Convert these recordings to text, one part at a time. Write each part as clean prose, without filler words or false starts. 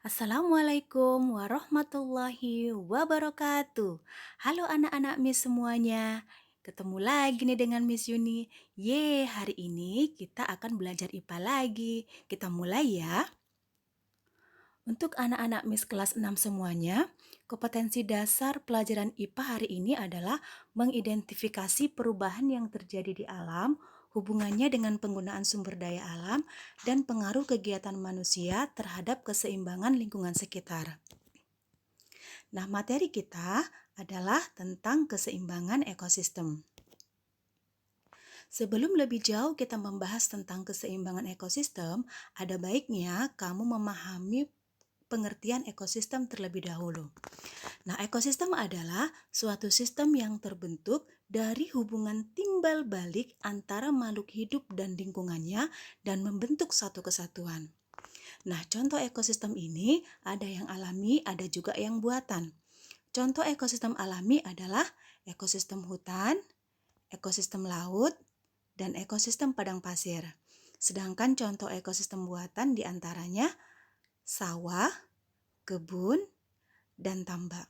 Assalamualaikum warahmatullahi wabarakatuh. Halo anak-anak Miss semuanya. Ketemu lagi nih dengan Miss Yuni. Hari ini kita akan belajar IPA lagi. Kita mulai ya. Untuk anak-anak Miss kelas 6 semuanya, kompetensi dasar pelajaran IPA hari ini adalah mengidentifikasi perubahan yang terjadi di alam, hubungannya dengan penggunaan sumber daya alam, dan pengaruh kegiatan manusia terhadap keseimbangan lingkungan sekitar. Nah, materi kita adalah tentang keseimbangan ekosistem. Sebelum lebih jauh kita membahas tentang keseimbangan ekosistem, ada baiknya kamu memahami pengertian ekosistem terlebih dahulu. Nah, ekosistem adalah suatu sistem yang terbentuk dari hubungan timbal balik antara makhluk hidup dan lingkungannya dan membentuk satu kesatuan. Nah, contoh ekosistem ini ada yang alami, ada juga yang buatan. Contoh ekosistem alami adalah ekosistem hutan, ekosistem laut, dan ekosistem padang pasir. Sedangkan contoh ekosistem buatan diantaranya sawah, kebun, dan tambak.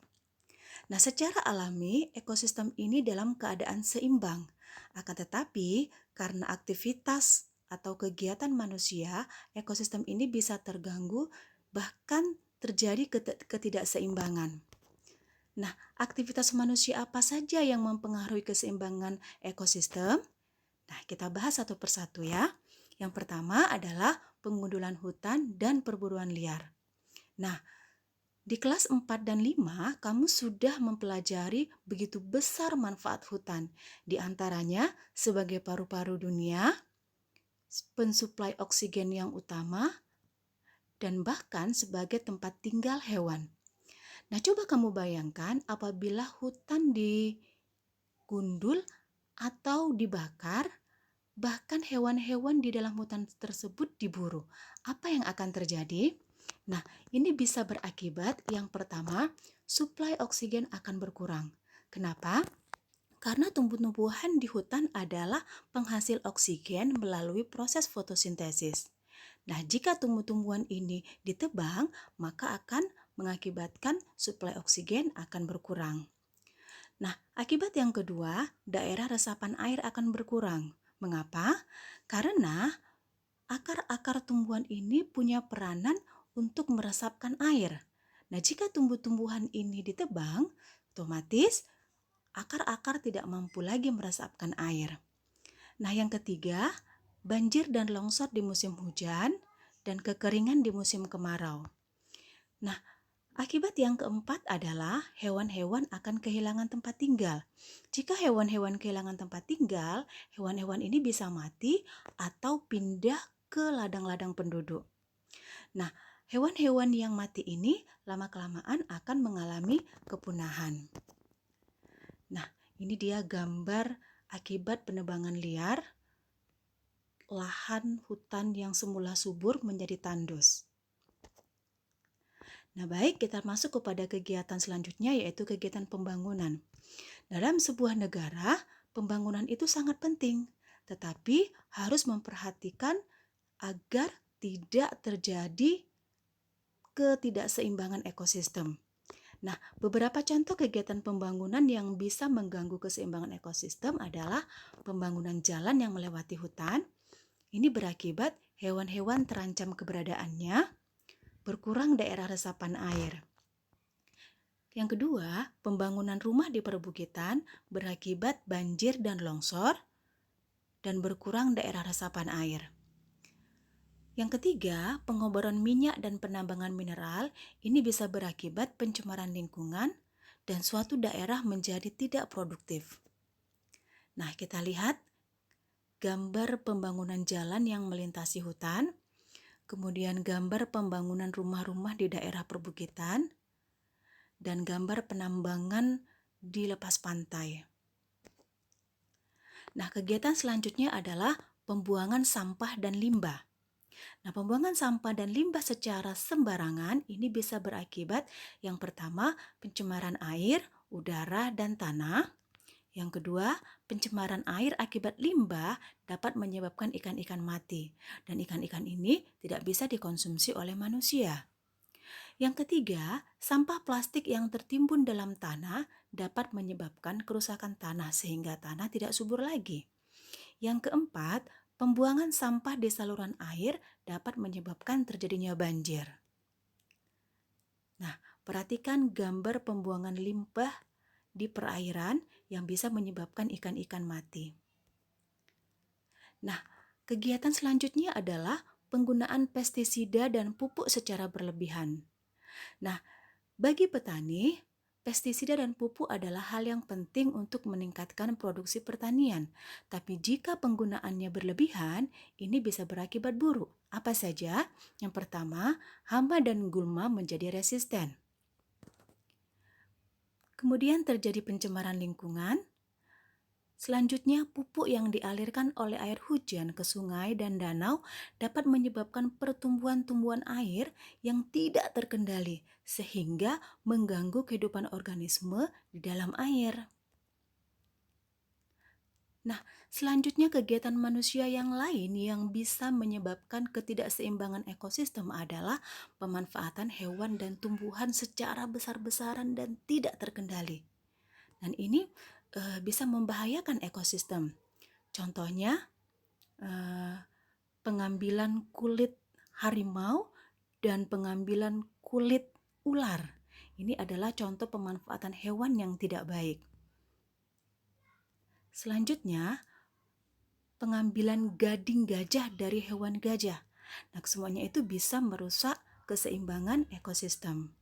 Nah, secara alami ekosistem ini dalam keadaan seimbang. Akan tetapi, karena aktivitas atau kegiatan manusia, ekosistem ini bisa terganggu bahkan terjadi ketidakseimbangan. Nah, aktivitas manusia apa saja yang mempengaruhi keseimbangan ekosistem? Nah, kita bahas satu persatu ya. Yang pertama adalah pengundulan hutan dan perburuan liar. Nah, di kelas 4 dan 5, kamu sudah mempelajari begitu besar manfaat hutan. Di antaranya sebagai paru-paru dunia, pensuplai oksigen yang utama, dan bahkan sebagai tempat tinggal hewan. Nah, coba kamu bayangkan apabila hutan digundul atau dibakar, bahkan hewan-hewan di dalam hutan tersebut diburu. Apa yang akan terjadi? Nah, ini bisa berakibat yang pertama, suplai oksigen akan berkurang. Kenapa? Karena tumbuh-tumbuhan di hutan adalah penghasil oksigen melalui proses fotosintesis. Nah, jika tumbuh-tumbuhan ini ditebang, maka akan mengakibatkan suplai oksigen akan berkurang. Nah, akibat yang kedua, daerah resapan air akan berkurang. Mengapa? Karena akar-akar tumbuhan ini punya peranan untuk meresapkan air. Nah, jika tumbuh-tumbuhan ini ditebang, otomatis akar-akar tidak mampu lagi meresapkan air. Nah, yang ketiga, banjir dan longsor di musim hujan dan kekeringan di musim kemarau. Nah, akibat yang keempat adalah hewan-hewan akan kehilangan tempat tinggal. Jika hewan-hewan kehilangan tempat tinggal, hewan-hewan ini bisa mati atau pindah ke ladang-ladang penduduk. Nah, hewan-hewan yang mati ini lama-kelamaan akan mengalami kepunahan. Nah, ini dia gambar akibat penebangan liar, lahan hutan yang semula subur menjadi tandus. Nah, baik, kita masuk kepada kegiatan selanjutnya, yaitu kegiatan pembangunan. Dalam sebuah negara, pembangunan itu sangat penting, tetapi harus memperhatikan agar tidak terjadi ketidakseimbangan ekosistem. Nah, beberapa contoh kegiatan pembangunan yang bisa mengganggu keseimbangan ekosistem adalah pembangunan jalan yang melewati hutan. Ini berakibat hewan-hewan terancam keberadaannya, berkurang daerah resapan air. Yang kedua, pembangunan rumah di perbukitan berakibat banjir dan longsor dan berkurang daerah resapan air. Yang ketiga, pengoboran minyak dan penambangan mineral ini bisa berakibat pencemaran lingkungan dan suatu daerah menjadi tidak produktif. Nah, kita lihat gambar pembangunan jalan yang melintasi hutan, kemudian gambar pembangunan rumah-rumah di daerah perbukitan, dan gambar penambangan di lepas pantai. Nah, kegiatan selanjutnya adalah pembuangan sampah dan limbah. Nah, pembuangan sampah dan limbah secara sembarangan ini bisa berakibat yang pertama, pencemaran air, udara, dan tanah. Yang kedua, pencemaran air akibat limbah dapat menyebabkan ikan-ikan mati, dan ikan-ikan ini tidak bisa dikonsumsi oleh manusia. Yang ketiga, sampah plastik yang tertimbun dalam tanah dapat menyebabkan kerusakan tanah sehingga tanah tidak subur lagi. Yang keempat, pembuangan sampah di saluran air dapat menyebabkan terjadinya banjir. Nah, perhatikan gambar pembuangan limbah di perairan yang bisa menyebabkan ikan-ikan mati. Nah, kegiatan selanjutnya adalah penggunaan pestisida dan pupuk secara berlebihan. Nah, bagi petani, pestisida dan pupuk adalah hal yang penting untuk meningkatkan produksi pertanian. Tapi jika penggunaannya berlebihan, ini bisa berakibat buruk. Apa saja? Yang pertama, hama dan gulma menjadi resisten. Kemudian terjadi pencemaran lingkungan. Selanjutnya, pupuk yang dialirkan oleh air hujan ke sungai dan danau dapat menyebabkan pertumbuhan tumbuhan air yang tidak terkendali, sehingga mengganggu kehidupan organisme di dalam air. Nah, selanjutnya kegiatan manusia yang lain yang bisa menyebabkan ketidakseimbangan ekosistem adalah pemanfaatan hewan dan tumbuhan secara besar-besaran dan tidak terkendali. Dan ini bisa membahayakan ekosistem. Contohnya, pengambilan kulit harimau dan pengambilan kulit ular. Ini adalah contoh pemanfaatan hewan yang tidak baik. Selanjutnya, pengambilan gading gajah dari hewan gajah. Nah, semuanya itu bisa merusak keseimbangan ekosistem.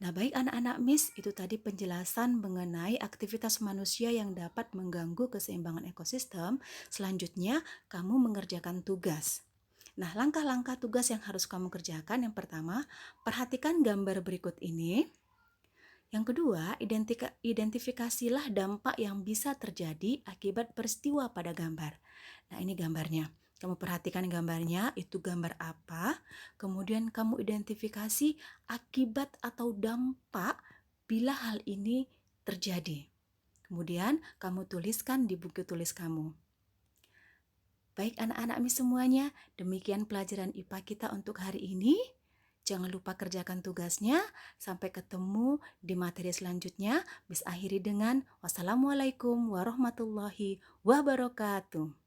Nah, baik anak-anak Miss, itu tadi penjelasan mengenai aktivitas manusia yang dapat mengganggu keseimbangan ekosistem. Selanjutnya, kamu mengerjakan tugas. Nah, langkah-langkah tugas yang harus kamu kerjakan, yang pertama, perhatikan gambar berikut ini. Yang kedua, identifikasilah dampak yang bisa terjadi akibat peristiwa pada gambar. Nah, ini gambarnya. Kamu perhatikan gambarnya, itu gambar apa, kemudian kamu identifikasi akibat atau dampak bila hal ini terjadi. Kemudian kamu tuliskan di buku tulis kamu. Baik anak-anak Miss semuanya, demikian pelajaran IPA kita untuk hari ini. Jangan lupa kerjakan tugasnya. Sampai ketemu di materi selanjutnya. Miss akhiri dengan wassalamualaikum warahmatullahi wabarakatuh.